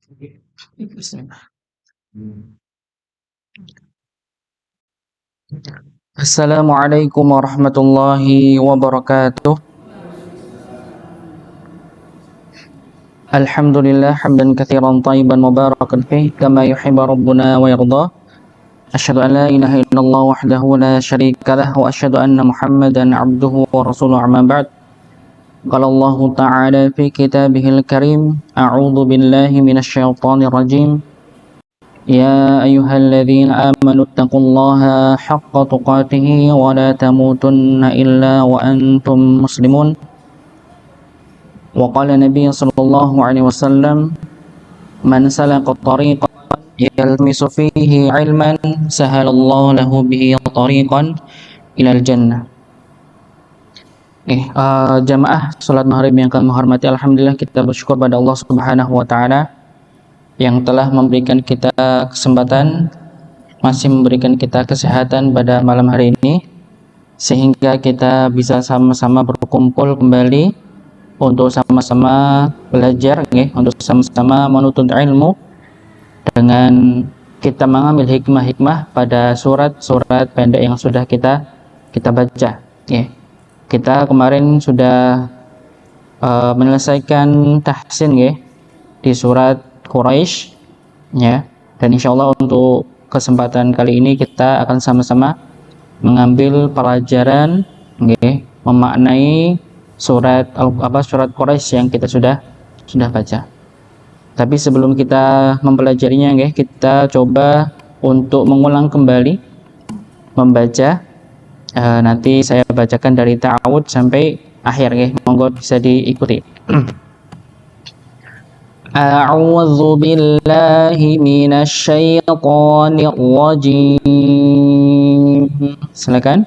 Bismillah. Assalamualaikum warahmatullahi wabarakatuh. Alhamdulillah hamdan katsiran thayyiban mubarakan fih kama yuhibbu rabbuna wa yarda. Asyhadu an la ilaha illallah wahdahu la syarika lah wa asyhadu anna Muhammadan abduhu wa rasuluhu amma ba'd. Qala Allah ta'ala fi kitabihil karim, a'udzu billahi minasy syaithanir rajim. يا أيها الذين آمنوا اتقوا الله حق تقاته ولا تموتن إلا وأنتم مسلمون. وقال النبي صلى الله عليه وسلم من سلك طريقا يلمس فيه علما سهل الله له به طريقا إلى الجنة. Jamaah salat maghrib yang kami hormati, alhamdulillah kita bersyukur pada Allah Subhanahu wa taala yang telah memberikan kita kesempatan, masih memberikan kita kesehatan pada malam hari ini, sehingga kita bisa sama-sama berkumpul kembali untuk sama-sama belajar, untuk sama-sama menuntut ilmu dengan kita mengambil hikmah-hikmah pada surat-surat pendek yang sudah kita baca. Kita kemarin sudah menyelesaikan tahsin di surat Quraisy, dan insyaallah untuk kesempatan kali ini kita akan sama-sama mengambil pelajaran, memaknai surat Quraisy yang kita sudah baca. Tapi sebelum kita mempelajarinya, kita coba untuk mengulang kembali membaca. Nanti saya bacakan dari ta'awud sampai akhir, monggo bisa diikuti. A'udzu billahi minasy syaithanir rajim. Silakan.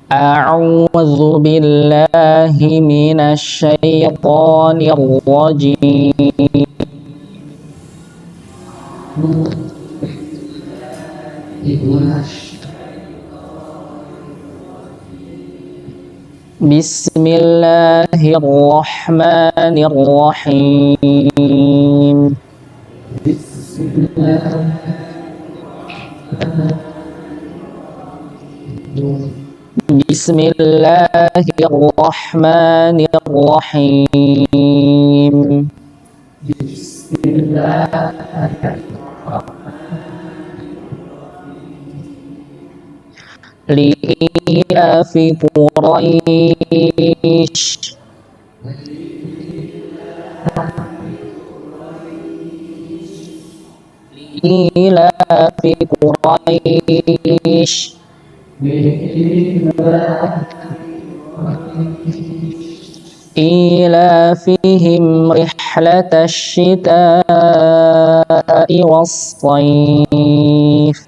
A'udzu billahi minasy syaithanir rajim. Bismillahirrahmanirrahim. Bismillahirrahmanirrahim. Li'afi Quraisy Li'afi Quraisy إيلافهم رحلة الشتاء والصيف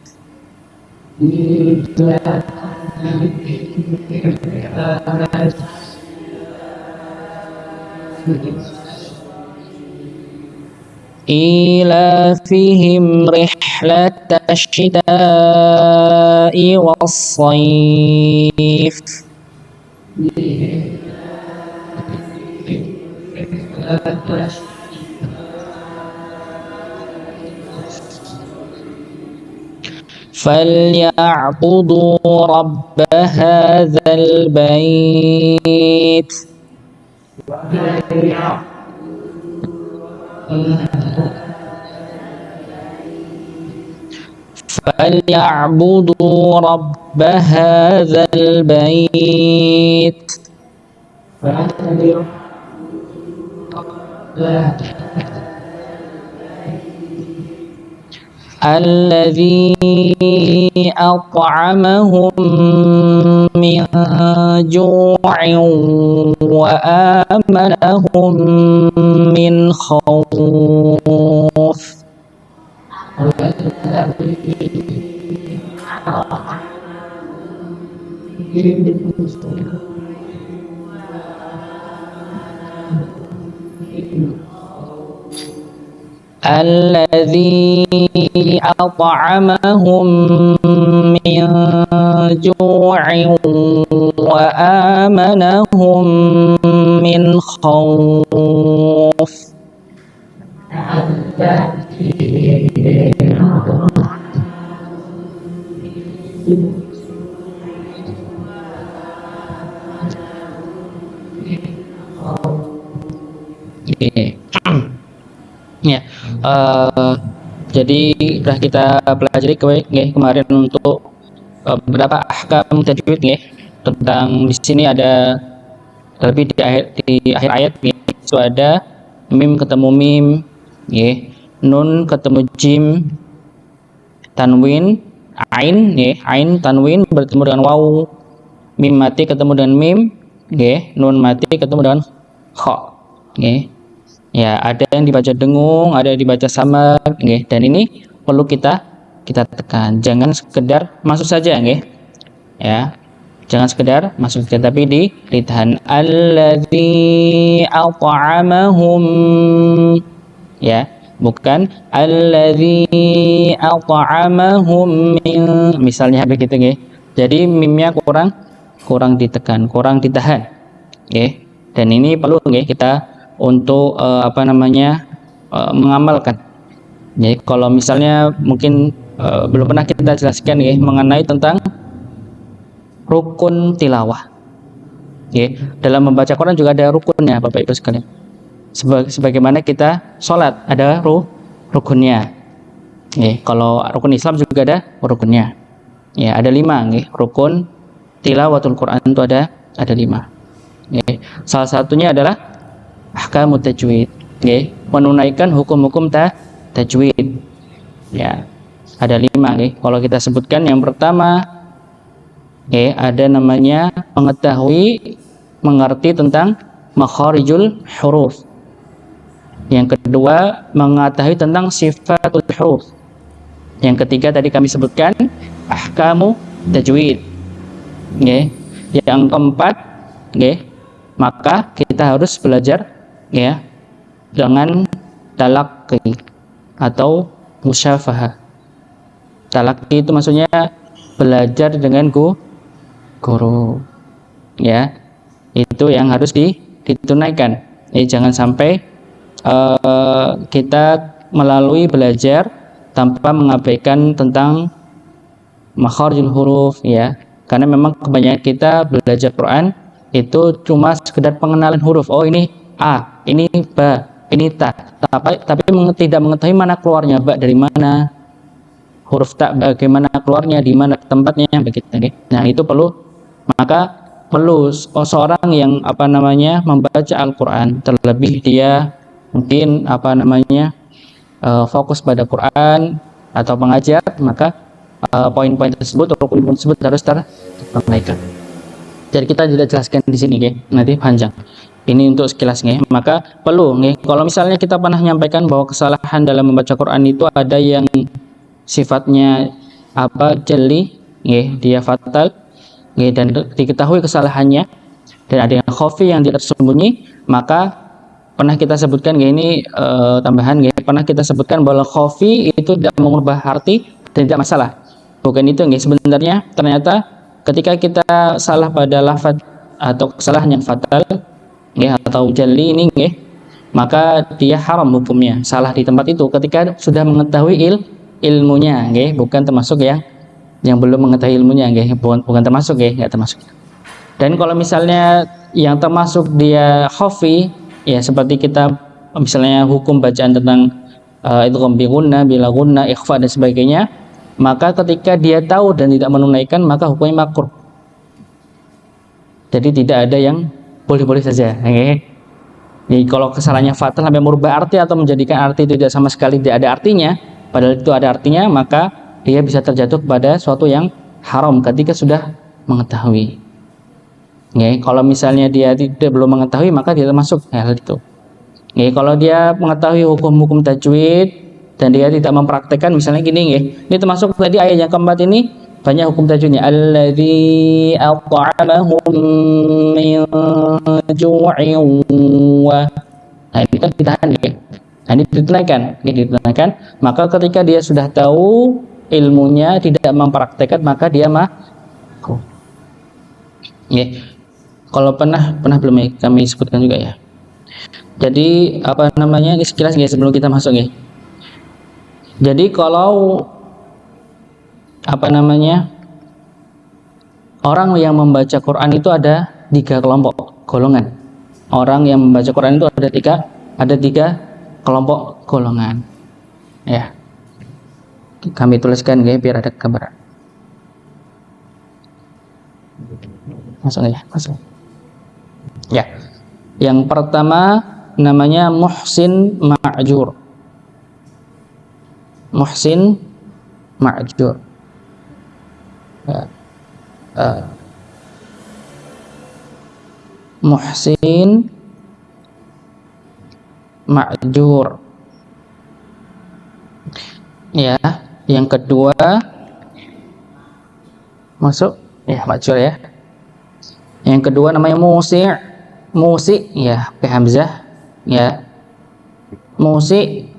إيلافهم رحلة الشتاء والصيف فليعبدوا رب هذا البيت فليعبدوا رب هذا البيت الذي أطعمهم من جوع وآمنهم من خوف. الذي أطعمهم من جوع وآمنهم من خوف. Ya, jadi sudah kita pelajari kemarin untuk beberapa ahkam tajwid tentang di sini ada terlebih di akhir ayat itu ada mim ketemu mim, nun ketemu jim, tanwin, ain, ain tanwin bertemu dengan waw, mim mati ketemu dengan mim, nun mati ketemu dengan kha, ya ada yang dibaca dengung, ada yang dibaca samar, dan ini perlu kita tekan, jangan sekedar masuk saja, ya. Jangan sekedar masuk saja, tapi ditahan. Alladzi at'amahum, ya, bukan alladzi at'amahum min, misalnya begitu, Jadi mimnya kurang ditekan, kurang ditahan, Dan ini perlu kita untuk mengamalkan. Jadi kalau misalnya mungkin belum pernah kita jelaskan mengenai tentang rukun tilawah. Dalam membaca Quran juga ada rukunnya, Bapak Ibu sekalian. Sebagaimana kita sholat ada rukunnya. Kalau rukun Islam juga ada rukunnya. Ya, ada 5. Rukun tilawatul Quran itu ada 5. Salah satunya adalah ahkamut tajwid. Menunaikan hukum-hukum tajwid. Ya, ada 5. Kalau kita sebutkan yang pertama, ada namanya mengerti tentang makharijul huruf. Yang kedua, mengetahui tentang sifatul huruf. Yang ketiga tadi kami sebutkan ahkamu tajwid. Yang keempat, maka kita harus belajar dengan talaqi atau musyafahah. Talaqi itu maksudnya belajar dengan guru, itu yang harus ditunaikan. Jangan sampai kita melalui belajar tanpa mengabaikan tentang makharijul huruf, karena memang kebanyakan kita belajar Quran itu cuma sekedar pengenalan huruf. Oh, ini a, ini ba, ini ta, tapi tidak mengetahui mana keluarnya ba dari mana, huruf ta bagaimana keluarnya, di mana tempatnya, begitu. Nah, itu perlu seorang yang membaca Al-Qur'an, terlebih dia mungkin fokus pada Quran atau pengajar, maka poin-poin tersebut, rukun tersebut harus tertunaikan. Jadi kita tidak jelaskan di sini, nanti panjang. Ini untuk sekilas, maka perlu, kalau misalnya kita pernah menyampaikan bahwa kesalahan dalam membaca Quran itu ada yang sifatnya jeli, dia fatal, dan diketahui kesalahannya, dan ada yang khafi yang tidak tersembunyi, maka pernah kita sebutkan ini tambahan, pernah kita sebutkan bahwa khafi itu tidak mengubah arti dan tidak masalah. Bukan itu, sebenarnya ternyata ketika kita salah pada lafaz atau kesalahan yang fatal, atau jeli ini, maka dia haram hukumnya, salah di tempat itu ketika sudah mengetahui ilmunya, bukan termasuk yang belum mengetahui ilmunya, bukan termasuk, nggak termasuk. Dan kalau misalnya yang termasuk dia khafi, seperti kita misalnya hukum bacaan tentang idgham bi gunnah, bila gunnah, ikhfa dan sebagainya, maka ketika dia tahu dan tidak menunaikan, maka hukumnya makruh. Jadi tidak ada yang boleh-boleh saja. Jadi kalau kesalahannya fatal sampai merubah arti atau menjadikan arti tidak sama sekali tidak ada artinya, padahal itu ada artinya, maka dia bisa terjatuh pada suatu yang haram ketika sudah mengetahui. Kalau misalnya dia belum mengetahui, maka dia termasuk hal itu. Kalau dia mengetahui hukum-hukum tajwid dan dia tidak mempraktekkan, misalnya gini, ini termasuk tadi ayat yang keempat ini banyak hukum tajwidnya. Alladzi at'amahum min ju'in wa. Nah, ini kan ditahan, Nah, ini ditunaikan. Maka ketika dia sudah tahu ilmunya, tidak mempraktekkan, maka dia Nggih. Kalau pernah belum ya kami sebutkan juga ya. Jadi apa namanya, ini sekilas nggih sebelum kita masuk nggih. Jadi kalau apa namanya, orang yang membaca Quran itu ada 3 kelompok golongan. Orang yang membaca Quran itu ada tiga kelompok golongan. Ya. Kami tuliskan nggih biar ada gambaran. Masuk ya, masuk. Ya. Yang pertama namanya muhsin ma'jur. Muhsin ma'jur. Ya. Muhsin ma'jur. Ya, yang kedua masuk ya, ma'jur ya. Yang kedua namanya musi' ya, pakai hamzah ya. Musi'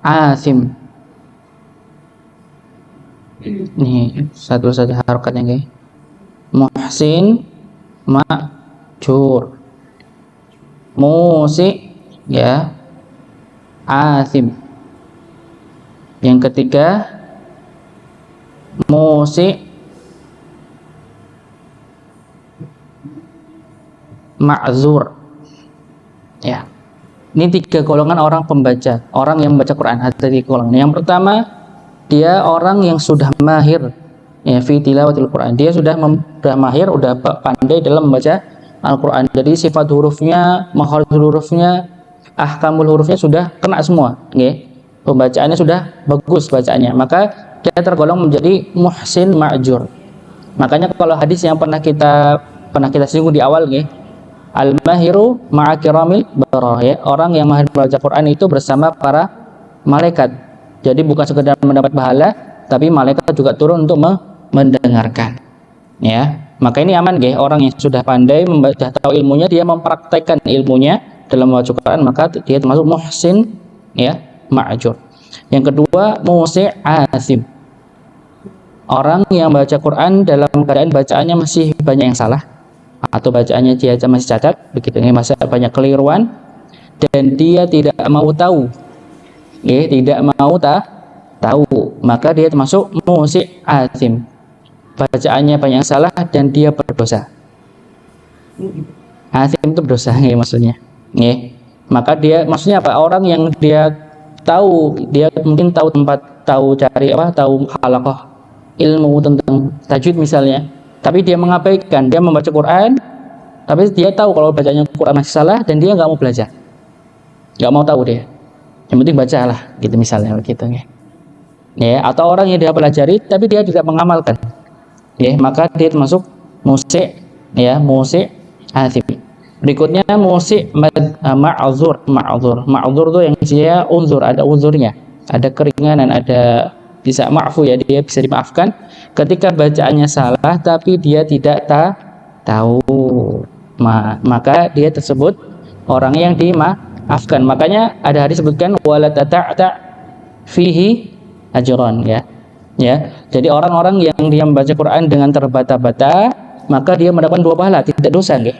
asim. Ini satu-satu harokatnya guys. Muhsin ma'jur. Musi' ya, asim. Yang ketiga musi' ma'zur. Ya. Ini 3 golongan orang pembaca, orang yang membaca Quran. Ada 3 golongan. Yang pertama, dia orang yang sudah mahir ya fi tilawatil Quran. Dia sudah mahir, udah pandai dalam membaca Al-Quran. Jadi sifat hurufnya, makhraj hurufnya, ahkamul hurufnya sudah kena semua, nggih. Pembacaannya sudah bagus bacaannya. Maka dia tergolong menjadi muhsin ma'jur. Makanya kalau hadis yang pernah kita singgung di awal nggih, al-mahiru ma'a kiramil barah ya. Orang yang mahir membaca Quran itu bersama para malaikat. Jadi bukan sekedar mendapat pahala, tapi malaikat juga turun untuk mendengarkan. Ya, maka ini aman nggih. Orang yang sudah pandai membaca, tahu ilmunya, dia mempraktekkan ilmunya dalam membaca Quran, maka dia termasuk muhsin ya, ma'jur. Yang kedua, musi' asim. Orang yang baca Quran dalam keadaan bacaannya masih banyak yang salah, atau bacaannya dia masih cacat, begitu ya, masih banyak keliruan, dan dia tidak mau tahu. Tidak mau tahu, maka dia termasuk musi' asim. Bacaannya banyak salah dan dia berdosa. Asim itu berdosa maksudnya. Maka dia maksudnya apa? Orang yang dia tahu, dia mungkin tahu tempat, tahu cari apa, tahu halaqah ilmu tentang tajwid misalnya, tapi dia mengabaikan, dia membaca Quran, tapi dia tahu kalau bacanya Quran masih salah dan dia nggak mau belajar, nggak mau tahu dia. Yang penting bacalah, gitu misalnya begitu ya. Atau orang yang dia pelajari tapi dia tidak mengamalkan, maka dia termasuk musi' ya, musi' asim. Berikutnya musi' ma'zur. Ma'zur itu yang dia uzur, ada uzurnya, ada keringanan, ada bisa ma'fu ya, dia bisa dimaafkan ketika bacaannya salah tapi dia tidak tahu. Maka dia tersebut orang yang dimaafkan. Makanya ada hadis sebutkan wala tata'ta fihi ajran ya. Jadi orang-orang yang dia membaca Quran dengan terbata-bata, maka dia mendapatkan 2 pahala, tidak dosa nggih.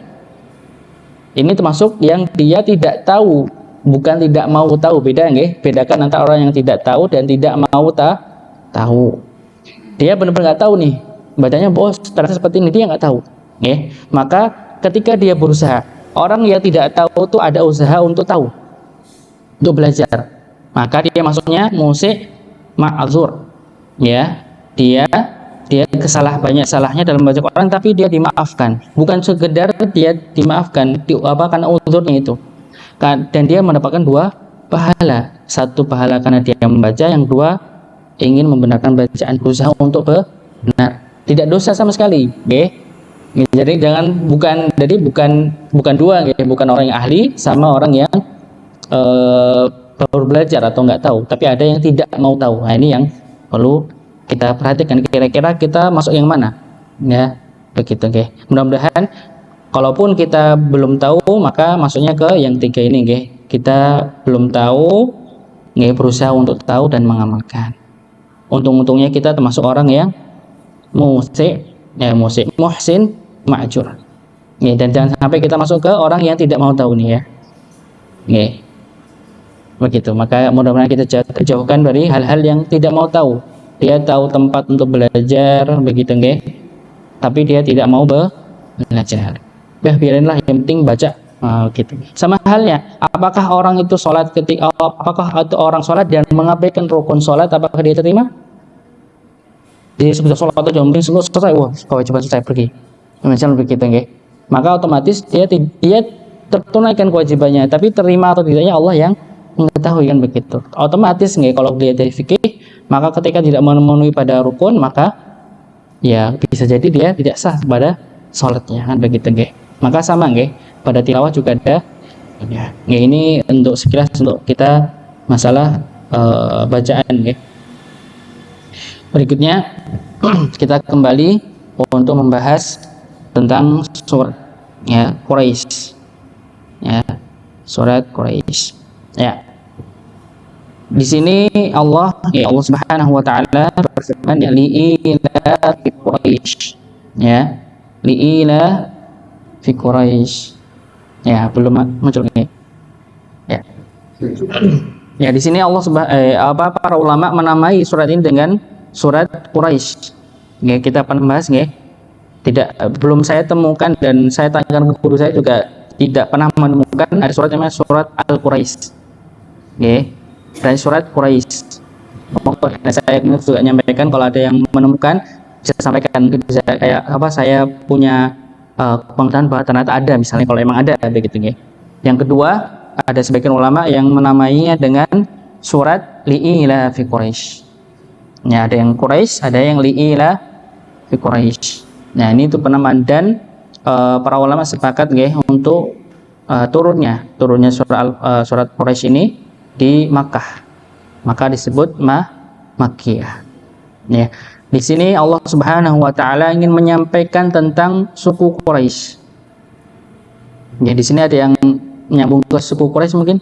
Ini termasuk yang dia tidak tahu, bukan tidak mau tahu, beda nggih. Bedakan antara orang yang tidak tahu dan tidak mau tahu. Dia benar-benar nggak tahu nih, bacanya bos ternyata seperti ini, dia nggak tahu. Maka ketika dia berusaha, orang yang tidak tahu itu ada usaha untuk tahu, untuk belajar, maka dia masuknya musi' ma'zur. Ya, dia banyak salahnya dalam membaca Quran, tapi dia dimaafkan. Bukan sekedar dia dimaafkan, karena uzurnya itu. Dan dia mendapatkan 2 pahala. 1 pahala karena dia membaca, yang 2 ingin membenarkan bacaan, berusaha untuk benar. Tidak dosa sama sekali, Jadi bukan 2, bukan orang yang ahli sama orang yang baru belajar atau nggak tahu, tapi ada yang tidak mau tahu. Nah, ini yang perlu kita perhatikan, kira-kira kita masuk yang mana ya, begitu Mudah-mudahan kalaupun kita belum tahu, maka masuknya ke yang 3 ini kita belum tahu, berusaha untuk tahu dan mengamalkan. Untung-untungnya kita termasuk orang yang muhsin ma'jur. Nggih, dan jangan sampai kita masuk ke orang yang tidak mau tahu nih ya. Nggih. Begitu. Maka mudah-mudahan kita jauhkan dari hal-hal yang tidak mau tahu. Dia tahu tempat untuk belajar begitu nggih. Tapi dia tidak mau belajar. Biarinlah, yang penting baca. Gitu. Sama halnya, apakah orang itu sholat apakah itu orang sholat dan mengabaikan rukun sholat, apakah dia terima? Dia sudah sholat aja, mungkin selesai, wah kewajiban saya pergi. Misalnya begitu nggih. Maka otomatis dia tertunaikan kewajibannya, tapi terima atau tidaknya Allah yang mengetahui kan begitu. Otomatis nggih, kalau dia dari fikih, maka ketika tidak memenuhi pada rukun, maka ya bisa jadi dia tidak sah pada sholatnya kan begitu nggih. Maka sama nggih, pada tilawah juga ada ya. Ini untuk sekilas untuk kita masalah bacaan nggih. Berikutnya kita kembali untuk membahas tentang surat ya Quraisy. Ya, surat Quraisy. Ya. Di sini Allah Subhanahu wa taala berfirman ya li'ila fi Quraisy. Ya. Li'ila fi Quraisy. Ya, belum muncul ini. Ya. Ya, di sini Allah para ulama menamai surat ini dengan surat Quraisy. Nggih, kita akan bahas nggih. Belum saya temukan dan saya tanyakan ke guru saya juga tidak pernah menemukan ada surat yang namanya surat Al-Quraisy. Nggih. Dan surat Quraisy. Saya juga menyampaikan kalau ada yang menemukan bisa sampaikan, bisa kayak apa, saya punya pengetahuan bahwa ternyata ada, misalnya kalau emang ada begitu nggih. Yang kedua, ada sebagian ulama yang menamainya dengan surat li'ila fi Quraisy. Ya, ada yang Quraisy, ada yang li'ila fi Quraisy. Nah, ini itu penamaan dan para ulama sepakat nggih untuk turunnya surat Quraisy ini di Makkah. Maka disebut Makkiyah. Ya. Di sini Allah Subhanahu wa taala ingin menyampaikan tentang suku Quraisy. Ya, di sini ada yang nyambung ke suku Quraisy mungkin?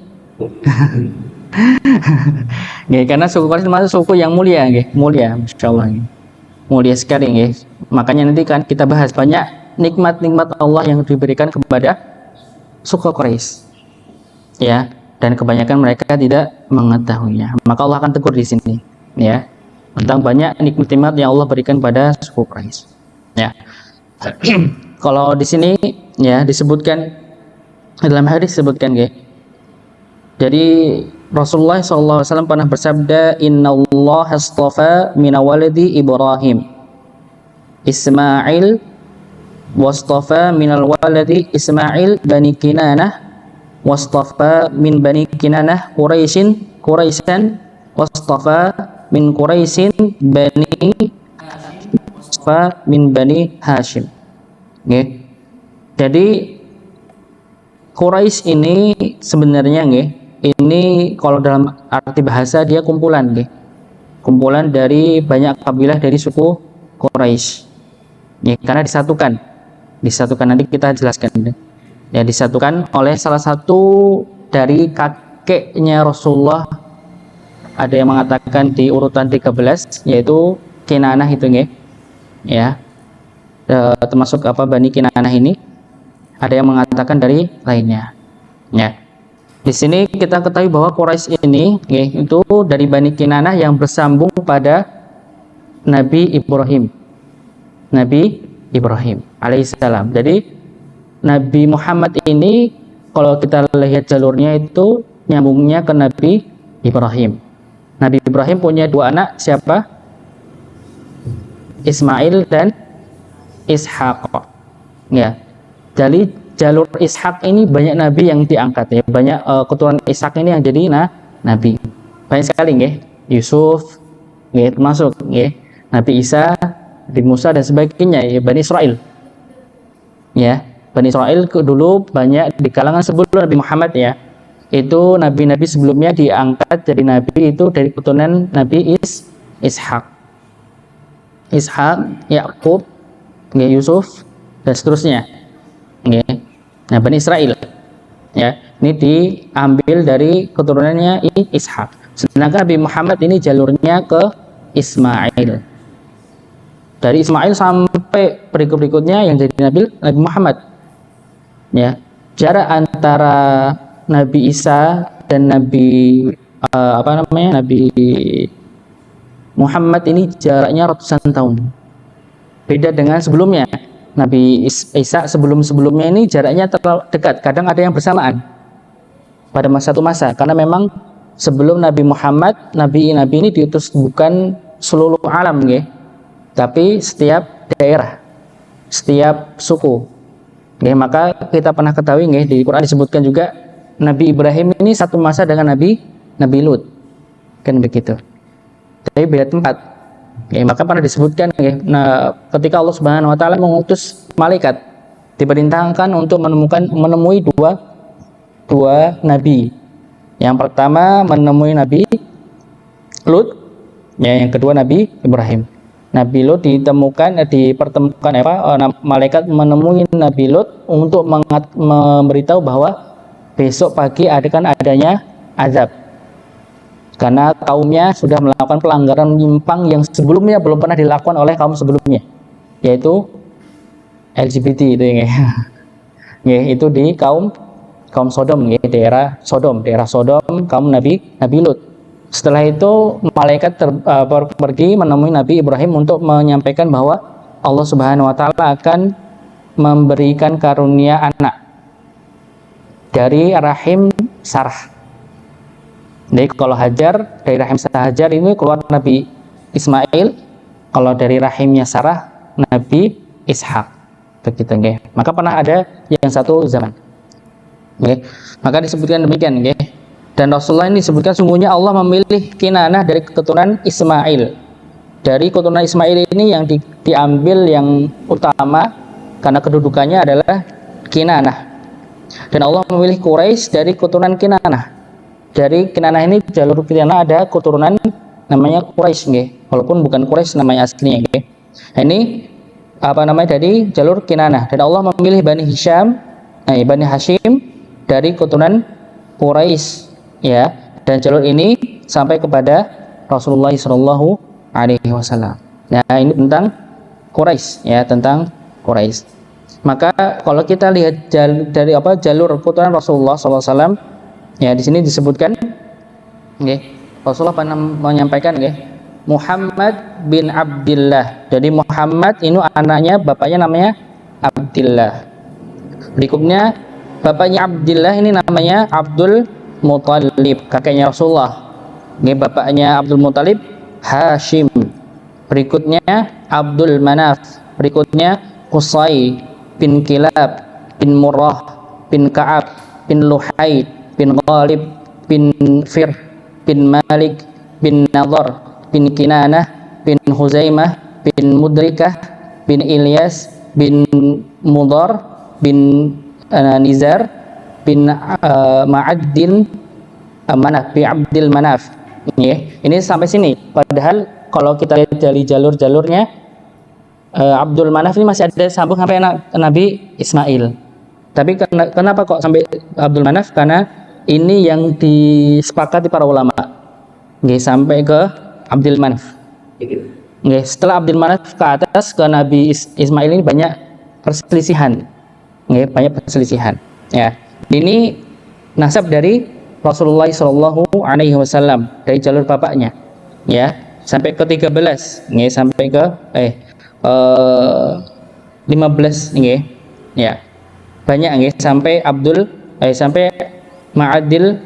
Nggih, karena suku Quraisy termasuk suku yang mulia nggih, mulia masyaallah nggih. Mulia sekali nggih. Makanya nanti kan kita bahas banyak nikmat-nikmat Allah yang diberikan kepada suku Quraisy. Ya, dan kebanyakan mereka tidak mengetahuinya. Maka Allah akan tegur di sini, ya. Tentang banyak nikmat-nikmat yang Allah berikan pada suku Quraisy. Ya. Kalau di sini ya disebutkan dalam hadis disebutkan nggih. Jadi Rasulullah SAW pernah bersabda, Innallaha astafa min waladi Ibrahim Ismail wastafa minal waladi Ismail bani Kinanah wastafa min bani Kinanah Quraisyan wastafa min Quraisyin bani wastafa min bani Hashim. Nggih. Jadi Quraisy ini sebenarnya nggih, ini kalau dalam arti bahasa dia kumpulan nggih. Kumpulan dari banyak kabilah dari suku Quraisy. Ya, karena disatukan. Disatukan nanti kita jelaskan. Ya, disatukan oleh salah satu dari kakeknya Rasulullah. Ada yang mengatakan di urutan 13 yaitu Kinanah itu nggih. Ya. Termasuk apa Bani Kinanah ini. Ada yang mengatakan dari lainnya. Ya. Di sini kita ketahui bahwa Quraisy ini itu dari Bani Kinanah yang bersambung pada Nabi Ibrahim. Nabi Ibrahim alaihissalam. Jadi Nabi Muhammad ini kalau kita lihat jalurnya itu nyambungnya ke Nabi Ibrahim. Nabi Ibrahim punya dua anak, siapa? Ismail dan Ishaq. Ya. Jadi jalur Ishak ini banyak nabi yang diangkat ya, banyak keturunan Ishak ini yang jadi nabi. Banyak sekali nggih. Yusuf nggih termasuk nggih. Nabi Isa, Nabi Musa dan sebagainya ya, Bani Israel. Ya, Bani Israel dulu banyak di kalangan sebelum Nabi Muhammad ya. Itu nabi-nabi sebelumnya diangkat jadi nabi itu dari keturunan Nabi Ishak. Ishak, Yakub, nggih Yusuf dan seterusnya. Nggih. Nah, Bani Israel ya, ini diambil dari keturunannya Ishak. Sedangkan Nabi Muhammad ini jalurnya ke Ismail. Dari Ismail sampai berikutnya yang jadi Nabi Muhammad. Ya, jarak antara Nabi Isa dan Nabi Nabi Muhammad ini jaraknya ratusan tahun. Beda dengan sebelumnya. Nabi Isa sebelumnya ini jaraknya terlalu dekat. Kadang ada yang bersamaan pada satu masa. Karena memang sebelum Nabi Muhammad, Nabi ini diutus bukan seluruh alam, tapi setiap daerah, setiap suku. Maka kita pernah ketahui di Quran disebutkan juga Nabi Ibrahim ini satu masa dengan Nabi Lut, kan begitu. Tapi beda tempat. Maka pernah disebutkan ketika Allah Subhanahu wa taala mengutus malaikat diperintahkan untuk menemui dua nabi. Yang pertama menemui Nabi Lut, yang kedua Nabi Ibrahim. Nabi Lut dipertemukan malaikat menemui Nabi Lut untuk memberitahu bahwa besok pagi adanya azab. Karena kaumnya sudah melakukan pelanggaran menyimpang yang sebelumnya belum pernah dilakukan oleh kaum sebelumnya, yaitu LGBT itu itu di kaum Sodom, daerah Sodom kaum Nabi Lut. Setelah itu malaikat pergi menemui Nabi Ibrahim untuk menyampaikan bahwa Allah Subhanahu wa taala akan memberikan karunia anak dari rahim Sarah. Jadi kalau Hajar, dari rahim Hajar ini keluar Nabi Ismail, kalau dari rahimnya Sarah Nabi Ishak. Begitu, Maka pernah ada yang satu zaman. Maka disebutkan demikian, Dan Rasulullah ini disebutkan sungguhnya Allah memilih Kinanah dari keturunan Ismail. Dari keturunan Ismail ini yang diambil yang utama karena kedudukannya adalah Kinanah. Dan Allah memilih Quraisy dari keturunan Kinanah. Dari Kinanah ini jalur Kinanah ada keturunan namanya Quraisy, walaupun bukan Quraisy namanya aslinya, Ini dari jalur Kinanah. Dan Allah memilih Bani Hashim dari keturunan Quraisy, dan jalur ini sampai kepada Rasulullah Shallallahu Alaihi Wasallam. Nah, ini tentang Quraisy, tentang Quraisy. Maka kalau kita lihat dari jalur keturunan Rasulullah SAW, di sini disebutkan, Rasulullah pernah menyampaikan, Muhammad bin Abdillah. Jadi Muhammad ini anaknya, bapaknya namanya Abdillah. Berikutnya bapaknya Abdillah ini namanya Abdul Muthalib, kakeknya Rasulullah. Bapaknya Abdul Muthalib Hashim. Berikutnya Abdul Manaf. Berikutnya Qusay bin Kilab bin Murrah bin Ka'ab bin Luhai bin Ghalib bin Fir bin Malik bin Nadhr bin Kinanah bin Huzaimah bin Mudrikah bin Ilyas bin Mudhar bin Nizar bin Ma'addin Manaf bin Abdil Manaf. Ini sampai sini. Padahal kalau kita lihat dari jalur-jalurnya, Abdul Manaf ini masih ada sambung sampai Nabi Ismail. Tapi kenapa kok sampai Abdul Manaf? Karena ini yang disepakati para ulama, sampai ke Abdul Manaf. Setelah Abdul Manaf ke atas ke Nabi Ismail ini banyak perselisihan. Banyak perselisihan. Ini nasab dari Rasulullah Shallallahu Alaihi Wasallam dari jalur bapaknya, sampai ke 13, sampai ke 15, banyak, sampai sampai Ma'adil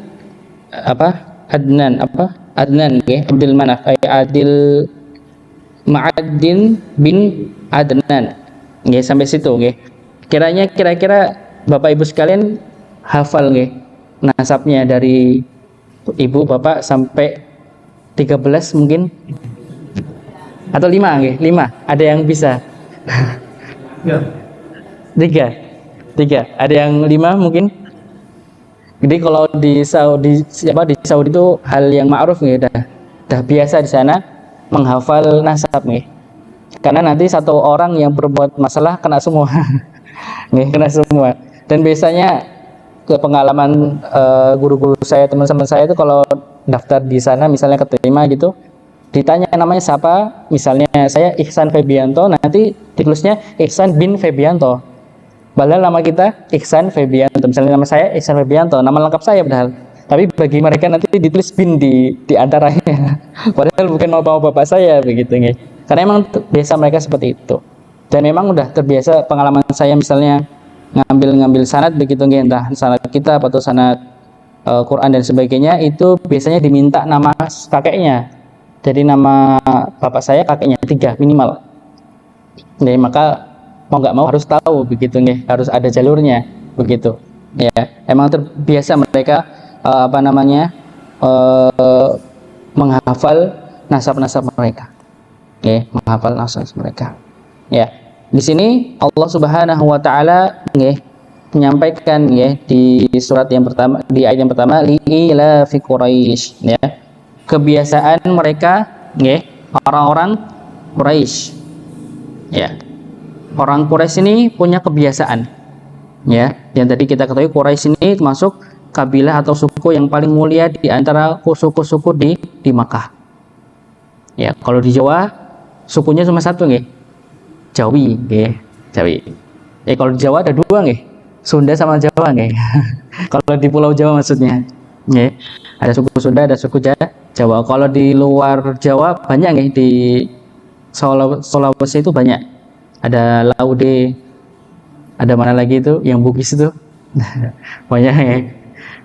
Adnan Abdul Manaf, Adil Ma'adin bin Adnan, sampai situ, Kira-kira Bapak Ibu sekalian hafal nasabnya dari ibu bapak sampai 13 mungkin, atau 5, 5 ada yang bisa? tiga ada yang 5 mungkin. Jadi kalau di Saudi itu hal yang ma'ruf, dah biasa di sana menghafal nasab, karena nanti satu orang yang berbuat masalah kena semua. Kena semua. Dan biasanya ke pengalaman guru-guru saya, teman-teman saya itu kalau daftar di sana misalnya keterima gitu, Ditanya namanya siapa, misalnya saya Ihsan Febianto, nanti ditulisnya Ihsan bin Febianto. Padahal nama kita Ihsan Febianto. Misalnya nama saya Ihsan Febianto, nama lengkap saya padahal. Tapi bagi mereka nanti ditulis bin di antaranya. Padahal bukan nama bapak saya begitu nih. Karena emang biasa mereka seperti itu. Dan memang udah terbiasa pengalaman saya misalnya ngambil sanad begitu nih, entah sanad kitab atau sanad Quran dan sebagainya, itu biasanya diminta nama kakeknya. Jadi nama bapak saya kakeknya 3 minimal. Jadi maka mau nggak mau harus tahu begitu nih, harus ada jalurnya begitu. Ya, emang terbiasa mereka menghafal nasab-nasab mereka. Ya, menghafal nasab mereka. Ya, di sini Allah Subhanahu wa taala menyampaikan di surat yang pertama, di ayat yang pertama, ila fi Quraisy, ya. Kebiasaan mereka, orang-orang Quraisy, ya. Orang Quraisy ini punya kebiasaan, ya. Yang tadi kita ketahui Quraisy ini termasuk kabilah atau suku yang paling mulia di antara suku-suku di Makkah. Ya, kalau di Jawa sukunya cuma satu, Jawi, Jawi. Ya, kalau di Jawa ada 2, Sunda sama Jawa, Kalau di Pulau Jawa maksudnya, ada suku Sunda, ada suku Jawa. Kalau di luar Jawa banyak, di Sulawesi itu banyak. Ada Laude, ada mana lagi itu yang Bugis itu, banyak,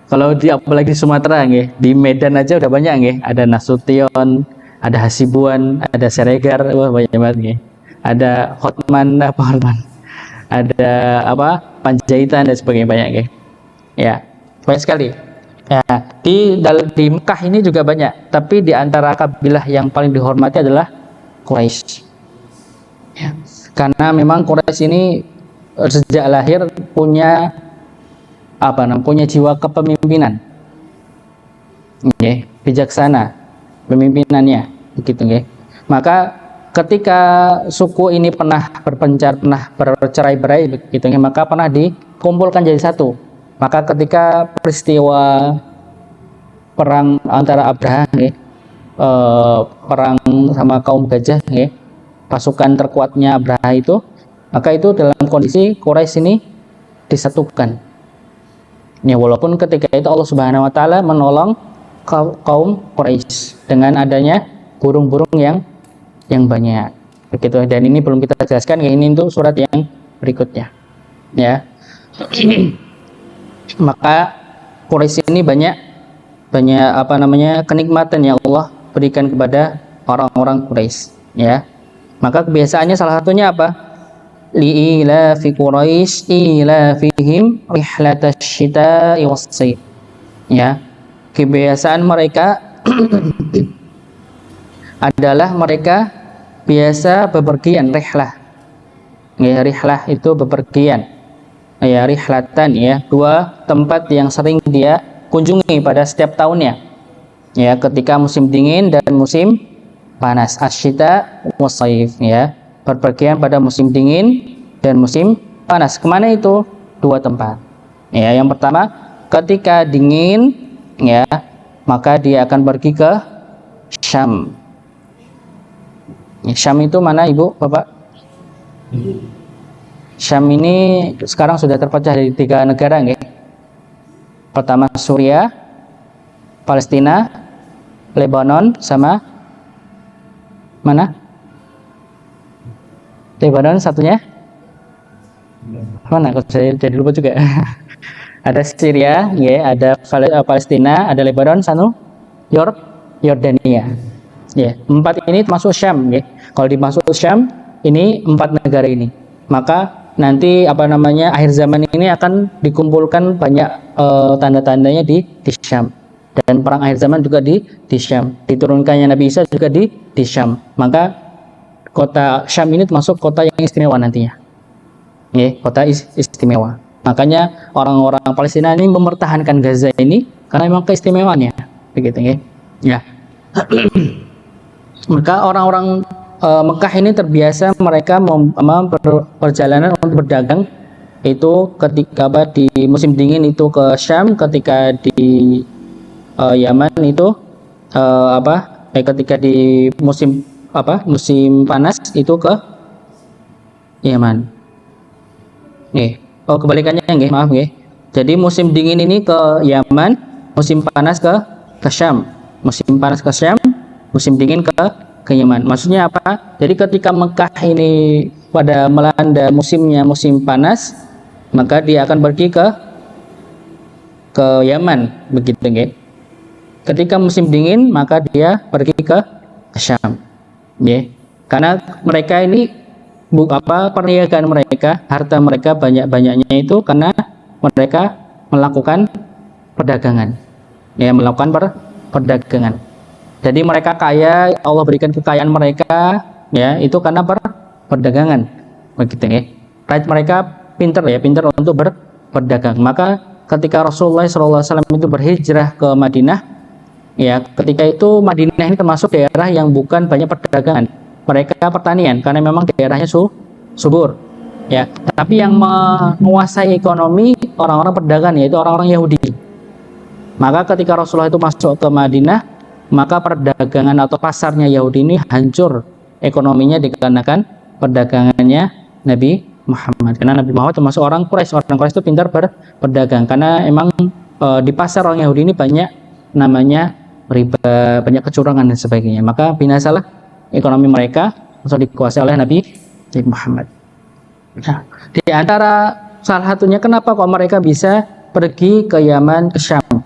Kalau apalagi di Sumatera, di Medan aja udah banyak, Ada Nasution, ada Hasibuan, ada Siregar, wah banyak banget, Ada Hotman, ada Panjaitan dan sebagainya, banyak, ya, banyak sekali. Ya, di Mekah ini juga banyak, tapi di antara kabilah yang paling dihormati adalah Quraisy. Ya, karena memang Quraisy ini sejak lahir punya punya jiwa kepemimpinan, bijaksana pemimpinannya, begitu, Maka ketika suku ini pernah berpencar, pernah bercerai-berai, begitu, maka pernah dikumpulkan jadi satu. Maka ketika peristiwa perang antara Abraha, perang sama kaum gajah, pasukan terkuatnya Abraha itu, maka itu dalam kondisi Quraisy ini disatukan. Ya, walaupun ketika itu Allah Subhanahu wa taala menolong kaum Quraisy dengan adanya burung-burung yang banyak, begitu. Dan ini belum kita jelaskan, ini untuk surat yang berikutnya, ya. Maka Quraisy ini banyak kenikmatan yang Allah berikan kepada orang-orang Quraisy, ya. Maka kebiasaannya salah satunya apa? Li'ila fi Quraisy ila fihim rihlatash syita'i was-sayf. Ya. Kebiasaan mereka adalah mereka biasa bepergian, rihlah. Ya, rihlah itu bepergian. Ya, rihlatan, ya, 2 tempat yang sering dia kunjungi pada setiap tahunnya, ya, ketika musim dingin dan musim panas, asyita was-sayf, ya, berpergian pada musim dingin dan musim panas. Kemana itu? 2 tempat, ya. Yang pertama ketika dingin, ya, maka dia akan pergi ke Syam. Syam itu mana, Ibu, Bapak? Syam ini sekarang sudah terpecah dari 3 negara, Pertama Suriah, Palestina, Lebanon, sama mana? Lebanon satunya mana? Saya jadi lupa juga. Ada Syria, ada Palestina, ada Lebanon, Yordania. Ya, 4 ini termasuk Syam, Kalau dimasuk Syam, ini 4 negara ini. Maka nanti akhir zaman ini akan dikumpulkan banyak tanda-tandanya di Syam, dan perang akhir zaman juga di Syam, diturunkannya Nabi Isa juga di Syam. Maka kota Syam ini termasuk kota yang istimewa nantinya, kota istimewa. Makanya orang-orang Palestina ini mempertahankan Gaza ini karena memang keistimewaannya, begitu, ya. Maka orang-orang Mekah ini terbiasa mereka perjalanan untuk berdagang itu ketika di musim dingin itu ke Syam, ketika di Yaman itu ketika di musim musim panas itu ke Yaman. Kebalikannya nggih, maaf nggih. Jadi musim dingin ini ke Yaman, musim panas ke Syam. Musim panas ke Syam, musim dingin ke Yaman. Maksudnya apa? Jadi ketika Mekah ini pada melanda musimnya musim panas, maka dia akan pergi ke Yaman, begitu nggih. Ketika musim dingin, maka dia pergi ke Syam. Nggih. Karena mereka ini perniagaan mereka, harta mereka banyak-banyaknya itu karena mereka melakukan perdagangan. Ya, melakukan perdagangan. Jadi mereka kaya, Allah berikan kekayaan mereka, ya, itu karena perdagangan. Begitu ya. Mereka pintar untuk berdagang. Maka ketika Rasulullah SAW itu berhijrah ke Madinah, ya, ketika itu Madinah ini termasuk daerah yang bukan banyak perdagangan. Mereka pertanian karena memang daerahnya subur, ya. Tapi yang menguasai ekonomi orang-orang pedagang, yaitu orang-orang Yahudi. Maka ketika Rasulullah itu masuk ke Madinah, maka perdagangan atau pasarnya Yahudi ini hancur ekonominya dikarenakan perdagangannya Nabi Muhammad. Karena Nabi Muhammad termasuk orang Quraisy. Orang Quraisy itu pintar berdagang karena emang di pasar orang Yahudi ini banyak namanya riba, banyak kecurangan dan sebagainya. Maka binasalah ekonomi mereka langsung dikuasai oleh Nabi Muhammad. Nah, di antara salah satunya kenapa kok mereka bisa pergi ke Yaman, ke Syam.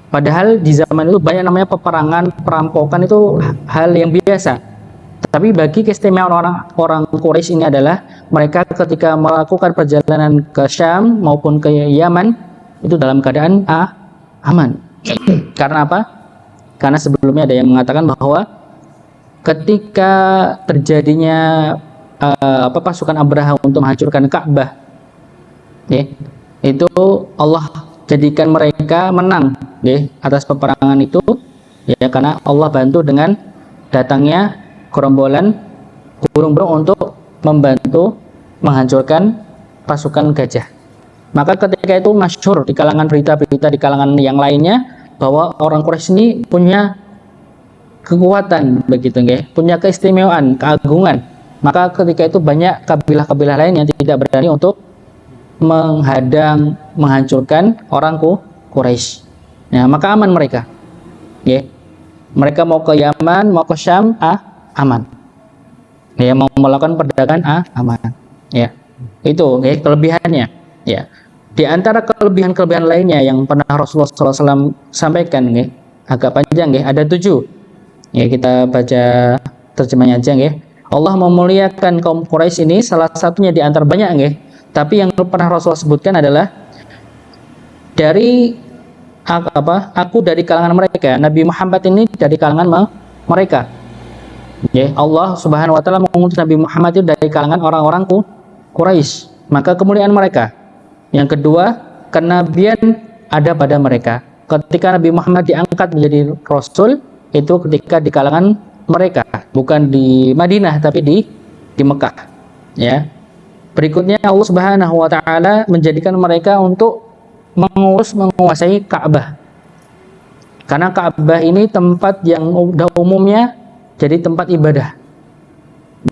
Padahal di zaman itu banyak namanya peperangan, perampokan itu hal yang biasa. Tapi bagi keistimewaan orang Quraisy ini adalah mereka ketika melakukan perjalanan ke Syam maupun ke Yaman itu dalam keadaan aman. Karena apa? Karena sebelumnya ada yang mengatakan bahwa ketika terjadinya pasukan Abraha untuk menghancurkan Ka'bah, ya, itu Allah jadikan mereka menang, ya, atas peperangan itu, ya, karena Allah bantu dengan datangnya gerombolan burung-burung untuk membantu menghancurkan pasukan gajah. Maka ketika itu masyhur di kalangan berita-berita di kalangan yang lainnya bahwa orang Quraisy ini punya kekuatan, begitu nggih, punya keistimewaan, keagungan. Maka ketika itu banyak kabilah-kabilah lain yang tidak berani untuk menghadang, menghancurkan orang Quraisy. Nah, maka aman mereka. Nggih. Mereka mau ke Yaman, mau ke Syam, aman. Ya, mau melakukan perdagangan, aman. Ya. Itu nggih kelebihannya. Ya. Di antara kelebihan-kelebihan lainnya yang pernah Rasulullah SAW sampaikan, nggih, agak panjang, nggih, ada 7. Ya, kita baca terjemahnya aja, nggih. Allah memuliakan kaum Quraisy ini salah satunya di antara banyak, nggih. Tapi yang pernah Rasulullah sebutkan adalah dari aku dari kalangan mereka. Nabi Muhammad ini dari kalangan mereka. Ya, Allah Subhanahu wa taala mengutus Nabi Muhammad itu dari kalangan orang-orang Quraisy. Maka kemuliaan mereka. Yang kedua, kenabian ada pada mereka. Ketika Nabi Muhammad diangkat menjadi rasul, itu ketika di kalangan mereka, bukan di Madinah tapi di Mekah, ya. Berikutnya Allah Subhanahu wa taala menjadikan mereka untuk menguasai Ka'bah. Karena Ka'bah ini tempat yang umumnya jadi tempat ibadah.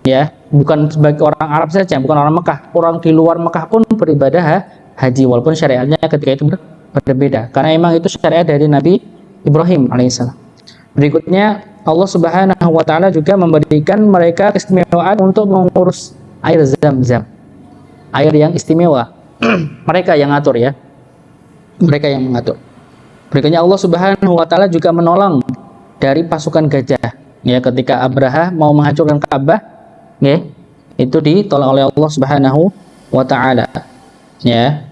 Ya, bukan sebagai orang Arab saja, bukan orang Mekah. Orang di luar Mekah pun beribadah haji walaupun syariatnya ketika itu berbeda. Karena memang itu syariat dari Nabi Ibrahim alaihissalam. Berikutnya Allah Subhanahu wa taala juga memberikan mereka keistimewaan untuk mengurus air Zam-Zam. Air yang istimewa. Mereka yang ngatur, ya. Mereka yang mengatur. Berikutnya Allah Subhanahu wa taala juga menolong dari pasukan gajah. Ya, ketika Abraha mau menghancurkan Ka'bah, ya, itu ditolong oleh Allah Subhanahu wa taala. Ya.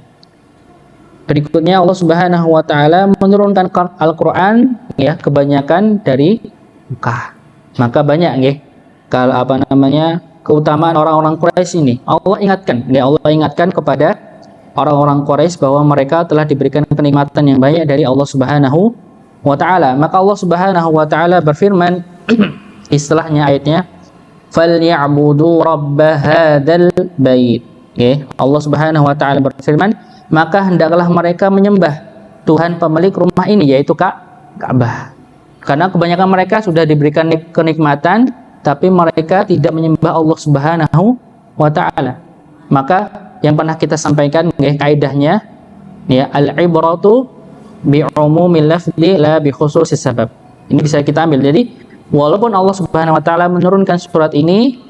Berikutnya Allah Subhanahu wa taala menurunkan Al-Qur'an, ya, kebanyakan dari Mekah. Maka banyak, nggih, kalau keutamaan orang-orang Quraisy ini. Allah ingatkan kepada orang-orang Quraisy bahwa mereka telah diberikan kenikmatan yang banyak dari Allah Subhanahu wa taala. Maka Allah Subhanahu wa taala berfirman, istilahnya ayatnya, "Falyabudu rabb hadzal bait." Okay. Allah Subhanahu wa taala berfirman, maka hendaklah mereka menyembah Tuhan pemilik rumah ini, yaitu Ka'bah. Karena kebanyakan mereka sudah diberikan kenikmatan, tapi mereka tidak menyembah Allah Subhanahu wa Ta'ala. Maka yang pernah kita sampaikan kaidahnya, ya, al-ibratu bi'umumil lafzi la bi khususis sabab. Ini bisa kita ambil. Jadi walaupun Allah Subhanahu wa Ta'ala menurunkan surat ini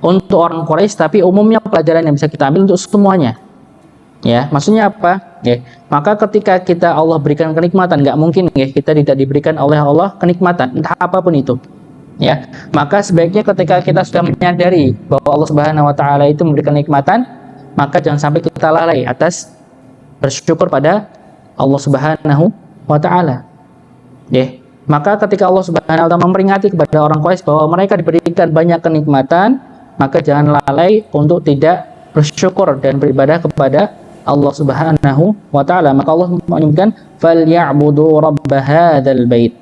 untuk orang Quraisy, tapi umumnya pelajaran yang bisa kita ambil untuk semuanya. Ya, maksudnya apa? Ya, maka ketika kita Allah berikan kenikmatan, nggak mungkin ya kita tidak diberikan oleh Allah kenikmatan, entah apapun itu. Ya, maka sebaiknya ketika kita sudah menyadari bahwa Allah Subhanahu wa Ta'ala itu memberikan kenikmatan, maka jangan sampai kita lalai atas bersyukur pada Allah Subhanahu wa Ta'ala. Ya, maka ketika Allah Subhanahu wa Ta'ala memperingati kepada orang Quraisy bahwa mereka diberikan banyak kenikmatan, maka jangan lalai untuk tidak bersyukur dan beribadah kepada Allah Subhanahu wa Ta'ala. Maka Allah menyebutkan falyabudu rabb hadzal bait.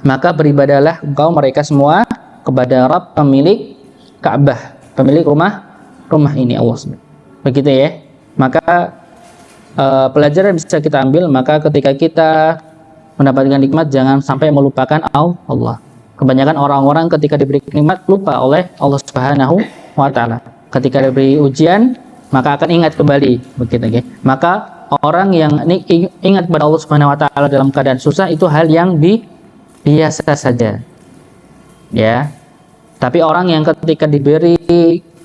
Maka beribadahlah engkau mereka semua kepada Rabb pemilik Ka'bah, pemilik rumah ini, Allah SWT. Begitu ya. Maka pelajaran bisa kita ambil, maka ketika kita mendapatkan nikmat jangan sampai melupakan Allah. Kebanyakan orang-orang ketika diberi nikmat lupa oleh Allah Subhanahu wa Ta'ala. Ketika diberi ujian maka akan ingat kembali, begitu ya. Maka orang yang ingat kepada Allah Subhanahu wa Ta'ala dalam keadaan susah itu hal yang biasa saja, ya. Tapi orang yang ketika diberi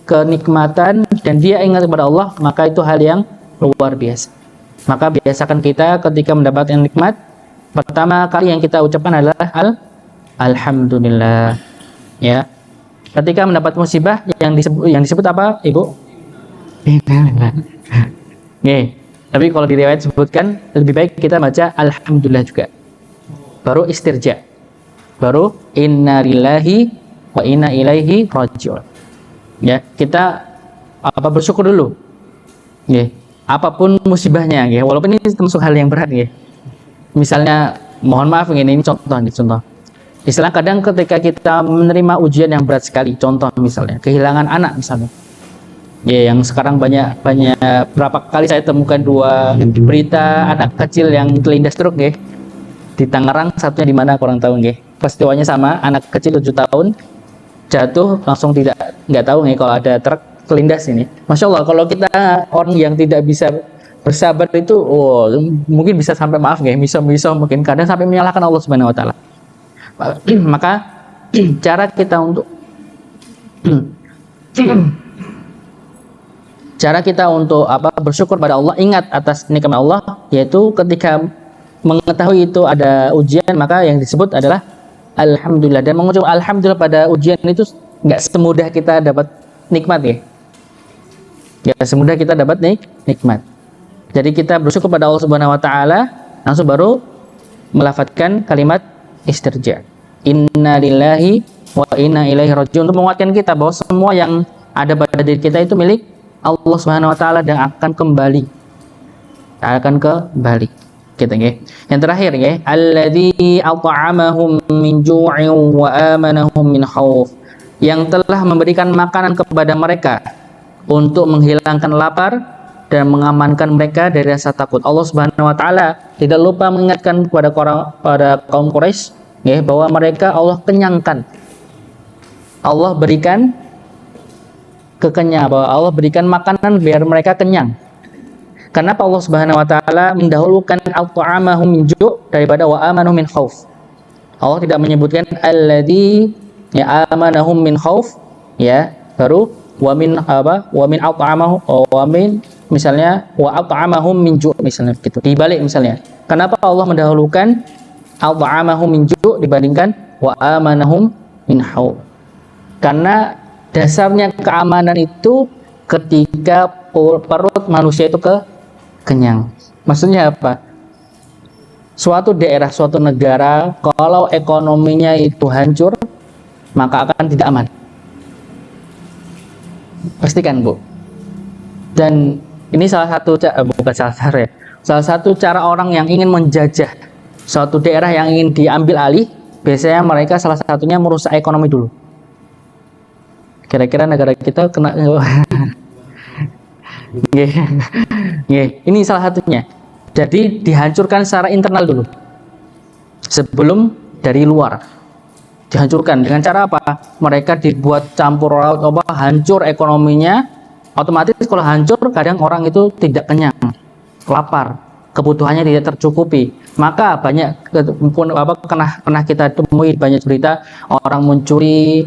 kenikmatan dan dia ingat kepada Allah, maka itu hal yang luar biasa. Maka biasakan kita ketika mendapatkan nikmat, pertama kali yang kita ucapkan adalah alhamdulillah, ya. Ketika mendapat musibah yang disebut apa, Ibu? Tapi kalau di riwayat sebutkan lebih baik kita baca alhamdulillah juga. Baru istirja. Baru inna lillahi wa inna ilaihi raji'un. Ya, kita bersyukur dulu. Ya, apapun musibahnya, ya, walaupun ini termasuk hal yang berat, ya. Misalnya, mohon maaf ini contoh. Istilah kadang ketika kita menerima ujian yang berat sekali, contoh misalnya kehilangan anak misalnya. Ya, yang sekarang banyak berapa kali saya temukan dua berita anak kecil yang terlindas truk, ya. Di Tangerang, satunya di mana kurang tahu, ya. Peristiwanya sama, anak kecil 7 tahun jatuh langsung nggak tahu nih kalau ada truk terlindas ini. Masya Allah, kalau kita orang yang tidak bisa bersabar itu, mungkin bisa sampai maaf, ya, bisa mungkin kadang sampai menyalahkan Allah Subhanahu wa Ta'ala. Maka cara kita untuk bersyukur pada Allah, ingat atas nikmat Allah, yaitu ketika mengetahui itu ada ujian, maka yang disebut adalah alhamdulillah. Dan mengucap alhamdulillah pada ujian itu nggak semudah kita dapat nikmat, ya. Nggak semudah kita dapat nikmat. Jadi kita bersyukur pada Allah Subhanahu wa Ta'ala, langsung baru melafadzkan kalimat istirja. Inna lillahi wa inna ilaihi raji'un, untuk menguatkan kita bahwa semua yang ada pada diri kita itu milik Allah Subhanahu wa Ta'ala dan akan kembali. Gitu, ya. Yang terakhir, ya, alladzi at'amahum min ju'in wa amanahum min khauf, yang telah memberikan makanan kepada mereka untuk menghilangkan lapar dan mengamankan mereka dari rasa takut. Allah Subhanahu wa Ta'ala tidak lupa mengingatkan kepada kaum Quraisy, ya, bahwa mereka Allah kenyangkan. Allah berikan kekenyangan, bahwa Allah berikan makanan biar mereka kenyang. Kenapa Allah Subhanahu wa Ta'ala mendahulukan at'amahum min ju' daripada wa amanahum min khauf? Allah tidak menyebutkan alladzi ya amanahum min khauf, ya, baru wa min at'amahum, wa min misalnya wa at'amahum min ju', misalnya begitu. Dibalik misalnya. Kenapa Allah mendahulukan at'amahum min ju' dibandingkan wa amanahum min khauf? Karena dasarnya keamanan itu ketika perut manusia itu kenyang. Maksudnya apa? Suatu daerah, suatu negara, kalau ekonominya itu hancur, maka akan tidak aman. Pastikan, Bu. Dan ini salah satu cara orang yang ingin menjajah suatu daerah yang ingin diambil alih, biasanya mereka salah satunya merusak ekonomi dulu. Kira-kira negara kita kena ini salah satunya. Jadi dihancurkan secara internal dulu. sebelum dari luar dihancurkan. Dengan cara apa? Mereka dibuat campur laut, hancur ekonominya. Otomatis kalau hancur, kadang orang itu tidak kenyang, lapar, kebutuhannya tidak tercukupi. Maka banyak pernah kita temui banyak cerita orang mencuri,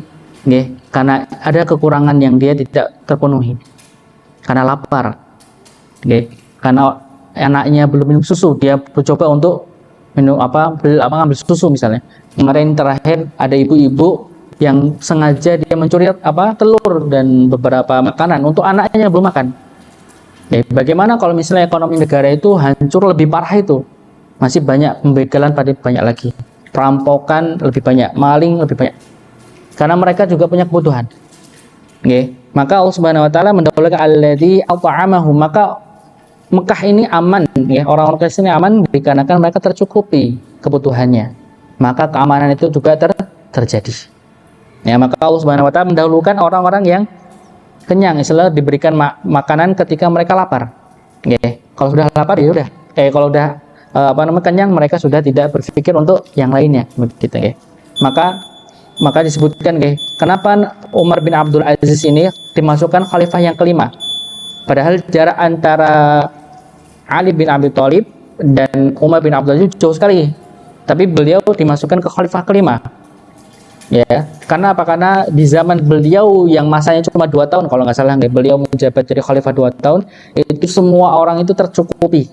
karena ada kekurangan yang dia tidak terpenuhi, karena lapar, karena anaknya belum minum susu, dia mencoba untuk minum ngambil susu misalnya. Kemarin terakhir ada ibu-ibu yang sengaja dia mencuri telur dan beberapa makanan untuk anaknya yang belum makan. Bagaimana kalau misalnya ekonomi negara itu hancur lebih parah itu? Masih banyak pembegalan, pada banyak lagi. Perampokan lebih banyak, maling lebih banyak. Karena mereka juga punya kebutuhan. Maka Allah Subhanahu wa taala mendahulukan alladzi at'amahum, maka Mekah ini aman, orang-orang Kristen ini aman dikarenakan mereka tercukupi kebutuhannya. Maka keamanan itu juga terjadi. Maka Allah Subhanahu wa taala mendahulukan orang-orang yang kenyang, istilah diberikan makanan ketika mereka lapar. Kalau sudah lapar ya udah. Kalau udah kenyang, mereka sudah tidak berpikir untuk yang lainnya, begitu. Maka disebutkan, kenapa Umar bin Abdul Aziz ini dimasukkan khalifah yang kelima. Padahal jarak antara Ali bin Abi Thalib dan Umar bin Abdul Aziz jauh sekali. Tapi beliau dimasukkan ke khalifah kelima. Karena apa? Karena di zaman beliau yang masanya cuma 2 tahun, kalau nggak salah, beliau menjabat jadi khalifah 2 tahun, itu semua orang itu tercukupi.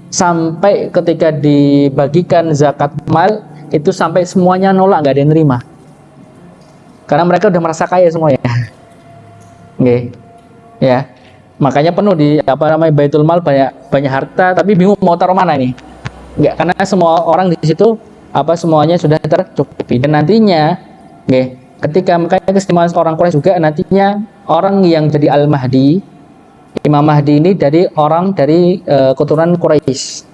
Sampai ketika dibagikan zakat mal, itu sampai semuanya nolak, nggak ada yang nerima. Karena mereka udah merasa kaya semuanya. Makanya penuh di Baitul Mal, banyak harta, tapi bingung mau taruh mana nih. Karena semua orang di situ semuanya sudah tercukupi. Dan nantinya ketika makanya keistimewaan orang Quraisy juga, nantinya orang yang jadi Al-Mahdi, Imam Mahdi ini dari keturunan Quraisy.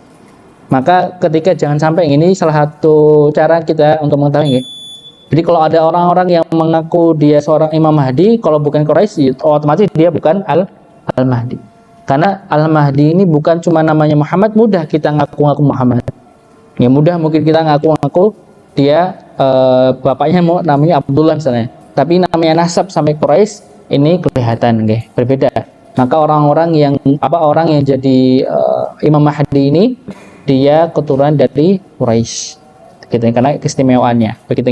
Maka ketika jangan sampai, ini salah satu cara kita untuk mengetahui. Jadi kalau ada orang-orang yang mengaku dia seorang Imam Mahdi, kalau bukan Quraisy, otomatis dia bukan Al-Mahdi. Karena Al-Mahdi ini bukan cuma namanya Muhammad, mudah kita ngaku-ngaku Muhammad. Mudah mungkin kita ngaku-ngaku dia bapaknya namanya Abdullah misalnya. Tapi namanya nasab sampai Quraisy ini kelihatan, berbeda. Maka orang yang jadi Imam Mahdi ini, dia keturunan dari Quraisy. Karena keistimewaannya. Begitu,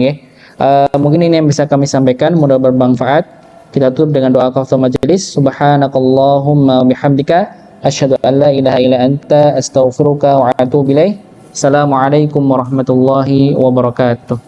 mungkin ini yang bisa kami sampaikan, mudah bermanfaat. Kita tutup dengan doa kafaratul majelis. Subhanakallahumma bihamdika asyhadu an la ilaha illa anta astaghfiruka wa atubu ilaik. Assalamualaikum warahmatullahi wabarakatuh.